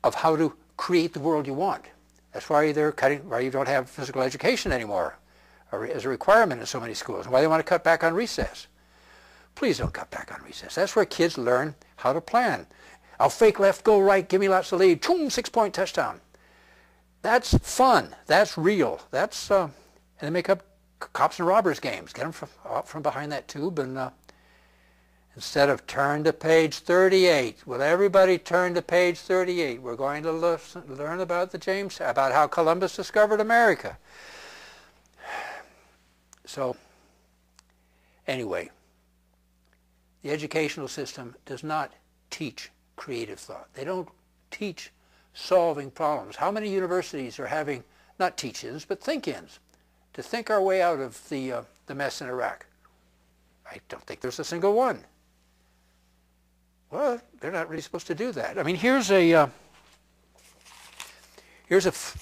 of how to create the world you want. That's why why you don't have physical education anymore as a requirement in so many schools, and why they want to cut back on recess. Please don't cut back on recess. That's where kids learn how to plan. I'll fake left, go right, give me lots of lead, boom, 6-point touchdown. That's fun. That's real. That's and they make up cops and robbers games. Get them out from behind that tube, and instead of turn to page 38, will everybody turn to page 38? We're going to learn about about how Columbus discovered America. So, anyway, the educational system does not teach creative thought. They don't teach solving problems. How many universities are having, not teach-ins, but think-ins, to think our way out of the mess in Iraq? I don't think there's a single one. Well, they're not really supposed to do that. I mean, here's a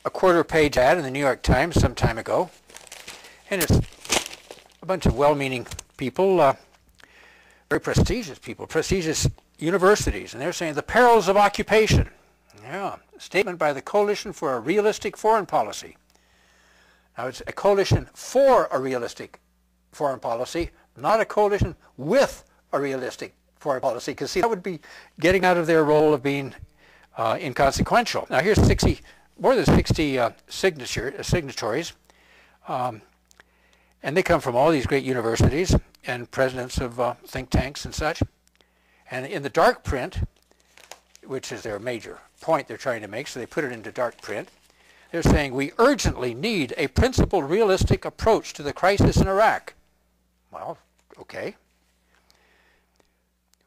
quarter-page ad in the New York Times some time ago, and it's a bunch of well-meaning people, very prestigious people, prestigious universities, and they're saying the perils of occupation. Yeah, a statement by the Coalition for a Realistic Foreign Policy. Now, it's a coalition for a realistic foreign policy, not a coalition with a realistic foreign policy, because see, that would be getting out of their role of being inconsequential. Now, here's more than 60 signatories, and they come from all these great universities and presidents of think tanks and such. And in the dark print, which is their major point they're trying to make, so they put it into dark print, they're saying we urgently need a principled, realistic approach to the crisis in Iraq. Well, okay.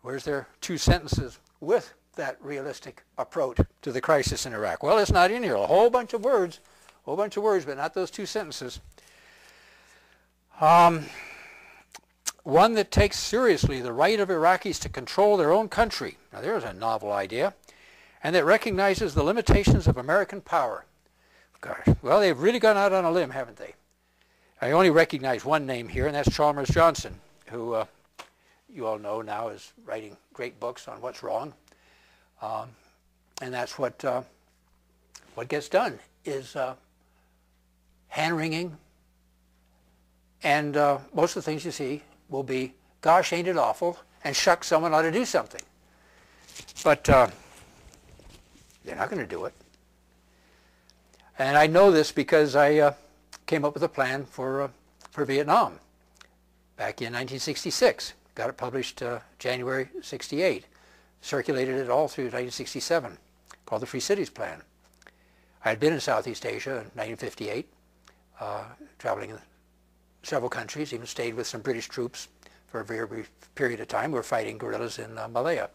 Where's their 2 sentences with that realistic approach to the crisis in Iraq? Well, it's not in here. A whole bunch of words, but not those 2 sentences. One that takes seriously the right of Iraqis to control their own country. Now, there's a novel idea. And that recognizes the limitations of American power. Gosh, well, they've really gone out on a limb, haven't they? I only recognize one name here, and that's Chalmers Johnson, who you all know now is writing great books on what's wrong. And that's what gets done is hand-wringing. And most of the things you see will be, gosh, ain't it awful, and shucks, someone ought to do something. But they're not going to do it. And I know this because I came up with a plan for Vietnam back in 1966. Got it published January 68. Circulated it all through 1967, called the Free Cities Plan. I had been in Southeast Asia in 1958, traveling in several countries, even stayed with some British troops for a very brief period of time. We were fighting guerrillas in Malaya.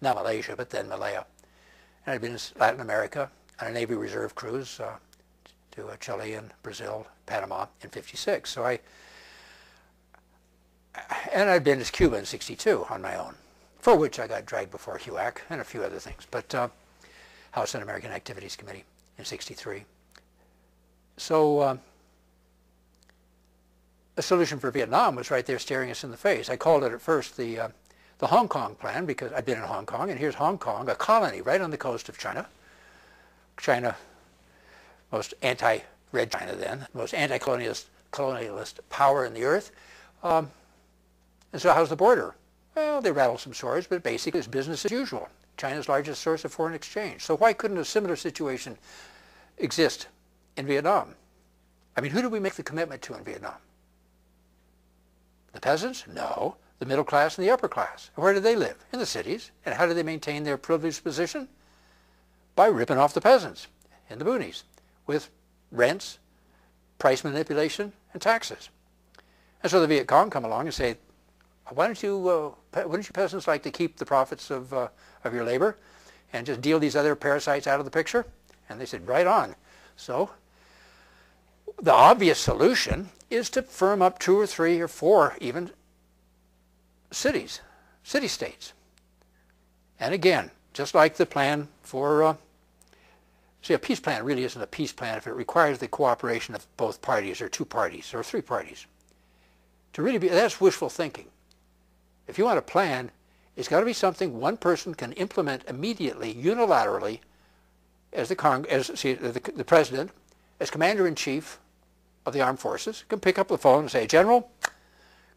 Not Malaysia, but then Malaya. And I'd been in Latin America on a Navy Reserve cruise to Chile and Brazil, Panama in '56. So I'd been to Cuba in '62 on my own, for which I got dragged before HUAC and a few other things, but House Un-American Activities Committee in '63. So a solution for Vietnam was right there staring us in the face. I called it at first the Hong Kong plan, because I'd been in Hong Kong, and here's Hong Kong, a colony right on the coast of China. China, most anti-red China then, most anti-colonialist power in the earth. And so how's the border? Well, they rattle some swords, but basically it's business as usual. China's largest source of foreign exchange. So why couldn't a similar situation exist in Vietnam? I mean, who did we make the commitment to in Vietnam? The peasants? No. The middle class and the upper class. And where did they live? In the cities. And how did they maintain their privileged position? By ripping off the peasants in the boonies with rents, price manipulation, and taxes. And so the Viet Cong come along and say, wouldn't you peasants like to keep the profits of your labor and just deal these other parasites out of the picture? And they said, right on. So the obvious solution is to firm up 2 or 3 or 4 even city-states. And again, just like the plan for, see, a peace plan really isn't a peace plan if it requires the cooperation of both parties or 2 parties or 3 parties. To really be, that's wishful thinking. If you want a plan, it's got to be something one person can implement immediately, unilaterally, as the president, as commander-in-chief of the armed forces, can pick up the phone and say, General,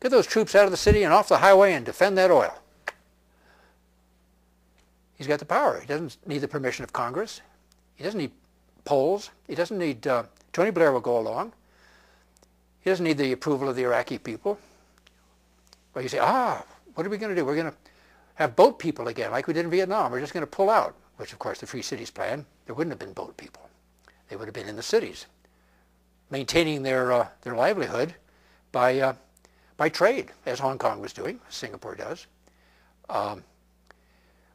get those troops out of the city and off the highway and defend that oil. He's got the power. He doesn't need the permission of Congress. He doesn't need polls. He doesn't need, Tony Blair will go along. He doesn't need the approval of the Iraqi people. Well, you say, what are we going to do? We're going to have boat people again, like we did in Vietnam. We're just going to pull out, which, of course, the Free Cities plan, there wouldn't have been boat people. They would have been in the cities, maintaining their livelihood by trade, as Hong Kong was doing, as Singapore does.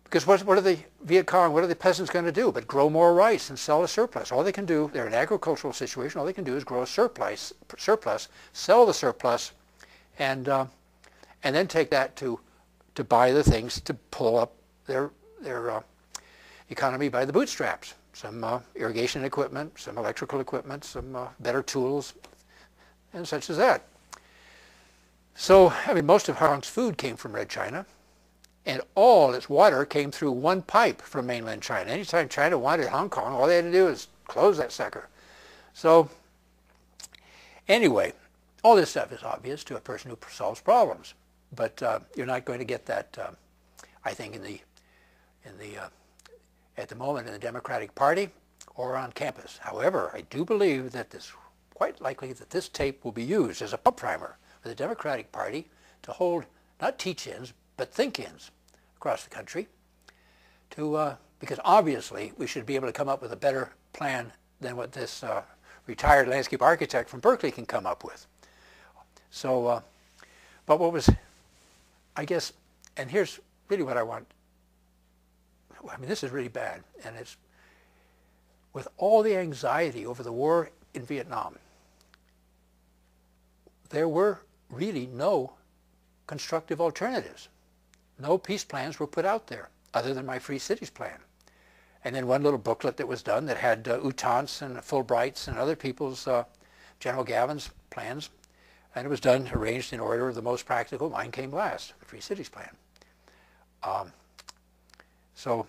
Because what are the Viet Cong, what are the peasants going to do but grow more rice and sell a surplus? All they can do, they're in an agricultural situation, all they can do is grow a surplus, sell the surplus, and then take that to buy the things to pull up their economy by the bootstraps. Some irrigation equipment, some electrical equipment, some better tools, and such as that. So, I mean, most of Hong Kong's food came from Red China, and all its water came through one pipe from mainland China. Anytime China wanted Hong Kong, all they had to do was close that sucker. So, anyway, all this stuff is obvious to a person who solves problems, but you're not going to get that, I think, at the moment in the Democratic Party or on campus. However, I do believe that it's quite likely that this tape will be used as a pump primer for the Democratic Party to hold not teach-ins but think-ins across the country, because obviously we should be able to come up with a better plan than what this retired landscape architect from Berkeley can come up with. So, but what was, I guess, and here's really what I want. I mean, this is really bad, and it's with all the anxiety over the war in Vietnam, there were really no constructive alternatives. No peace plans were put out there other than my Free Cities plan. And then one little booklet that was done that had U Thant's and Fulbright's and other people's, General Gavin's plans. And it was done, arranged in order of the most practical. Mine came last, the Free Cities plan. So,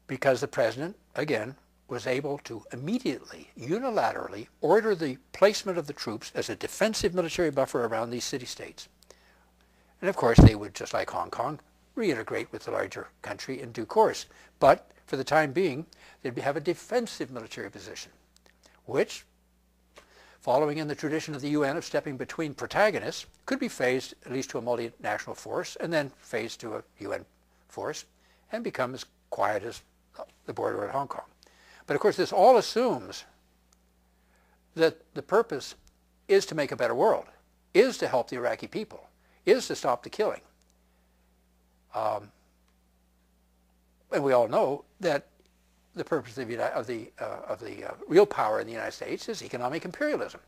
because the president, again, was able to immediately, unilaterally, order the placement of the troops as a defensive military buffer around these city-states. And of course, they would, just like Hong Kong, reintegrate with the larger country in due course. But for the time being, they'd have a defensive military position, which, following in the tradition of the UN of stepping between protagonists, could be phased at least to a multinational force and then phased to a UN force and become as quiet as the border at Hong Kong. But of course, this all assumes that the purpose is to make a better world, is to help the Iraqi people, is to stop the killing. And we all know that the purpose of the real power in the United States is economic imperialism.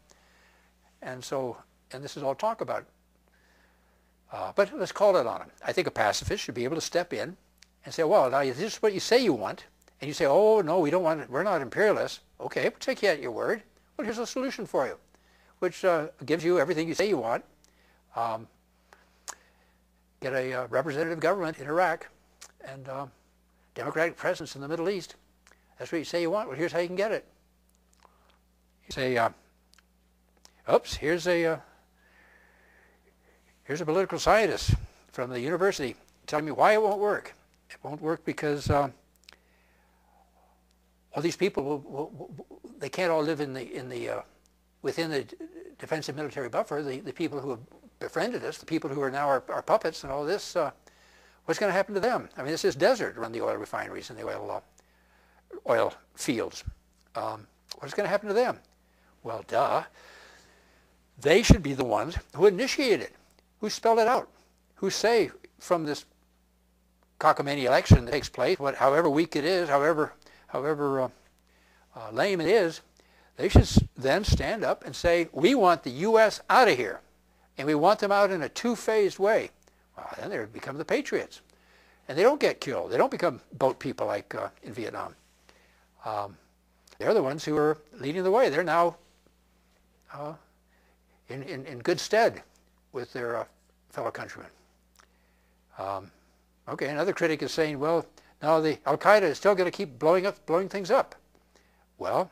And so, and this is all talk about. But let's call it on them. I think a pacifist should be able to step in and say, well, now this is what you say you want. And you say, oh, no, we don't want it. We're not imperialists. Okay, we'll take you at your word. Well, here's a solution for you, which gives you everything you say you want. Get a representative government in Iraq and democratic presence in the Middle East. That's what you say you want. Well, here's how you can get it. You say, oops, here's a political scientist from the university telling me why it won't work. It won't work because all these people they can't all live within the defensive military buffer. The people who have befriended us, the people who are now our puppets and all this, what's going to happen to them? I mean, this is desert around the oil refineries and the oil fields. What's going to happen to them? Well, duh. They should be the ones who initiate it, who spell it out, who say from this cockamamie election that takes place, however weak it is, however lame it is, they should then stand up and say, we want the U.S. out of here. And we want them out in a two-phased way. Well, then they become the patriots. And they don't get killed. They don't become boat people like in Vietnam. They're the ones who are leading the way. They're now in good stead with their fellow countrymen. Okay, another critic is saying, well, Now the Al-Qaeda is still going to keep blowing things up. Well,